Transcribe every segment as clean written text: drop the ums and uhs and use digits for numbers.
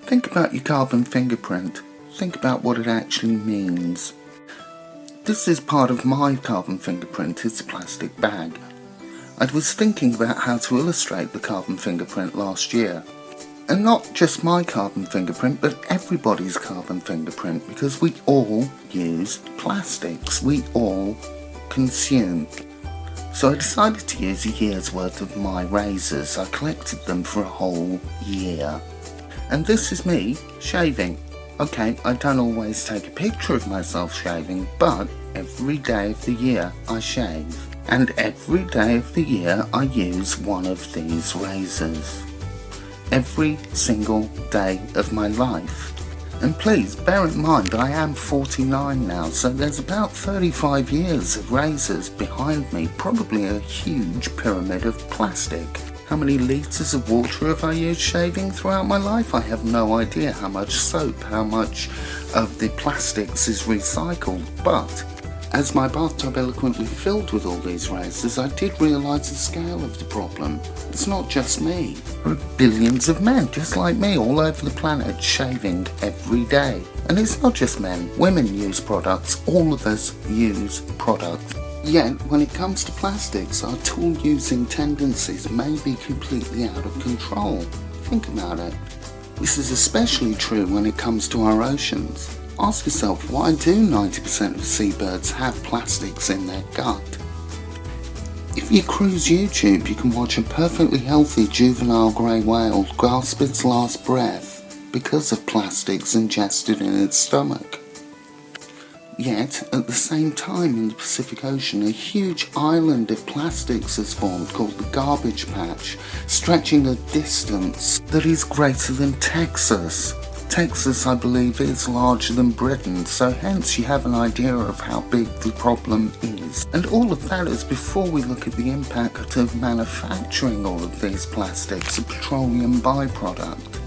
Think about your carbon fingerprint. Think about what it actually means. This is part of my carbon fingerprint, it's a plastic bag. I was thinking about how to illustrate the carbon fingerprint last year. And not just my carbon fingerprint, but everybody's carbon fingerprint, because we all use plastics, we all consume. So I decided to use a year's worth of my razors. I collected them for a whole year. And this is me shaving. Okay, I don't always take a picture of myself shaving, but every day of the year I shave. And every day of the year I use one of these razors. Every single day of my life. And please bear in mind I am 49 now, so there's about 35 years of razors behind me, probably a huge pyramid of plastic. How many litres of water have I used shaving throughout my life? I have no idea how much soap, how much of the plastics is recycled, but as my bathtub eloquently filled with all these razors, I did realise the scale of the problem. It's not just me. There are billions of men just like me all over the planet shaving every day. And it's not just men. Women use products. All of us use products. Yet, when it comes to plastics, our tool-using tendencies may be completely out of control. Think about it. This is especially true when it comes to our oceans. Ask yourself, why do 90% of seabirds have plastics in their gut? If you cruise YouTube, you can watch a perfectly healthy juvenile grey whale gasp its last breath because of plastics ingested in its stomach. Yet, at the same time in the Pacific Ocean, a huge island of plastics has formed called the Garbage Patch, stretching a distance that is greater than Texas. Texas, I believe, is larger than Britain, so hence you have an idea of how big the problem is. And all of that is before we look at the impact of manufacturing all of these plastics, a petroleum byproduct.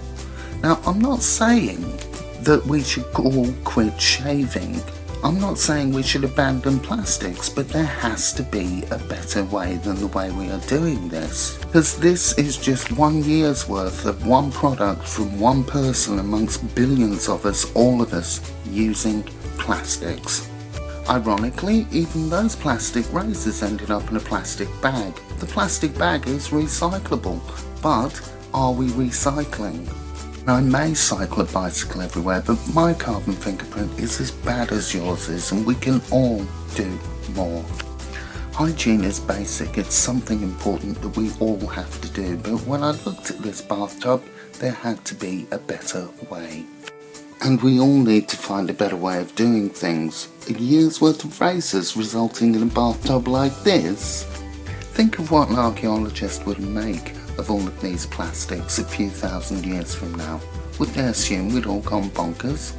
Now, I'm not saying that we should all quit shaving. I'm not saying we should abandon plastics, but there has to be a better way than the way we are doing this. Because this is just 1 year's worth of one product from one person amongst billions of us, all of us, using plastics. Ironically, even those plastic razors ended up in a plastic bag. The plastic bag is recyclable, but are we recycling? I may cycle a bicycle everywhere, but my carbon fingerprint is as bad as yours is, and we can all do more. Hygiene is basic, it's something important that we all have to do, but when I looked at this bathtub, there had to be a better way. And we all need to find a better way of doing things. A year's worth of razors resulting in a bathtub like this? Think of what an archaeologist would make of all of these plastics a few thousand years from now. Would they assume we'd all gone bonkers?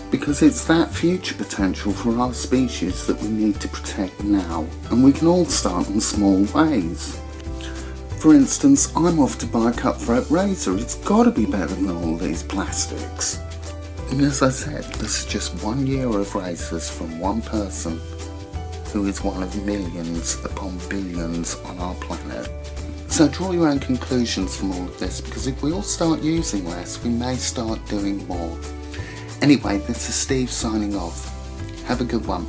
Because it's that future potential for our species that we need to protect now, and we can all start in small ways. For instance, I'm off to buy a cutthroat razor. It's got to be better than all these plastics. And as I said, this is just 1 year of razors from one person who is one of millions upon billions on our planet. So draw your own conclusions from all of this, because if we all start using less, we may start doing more. Anyway, this is Steve signing off. Have a good one.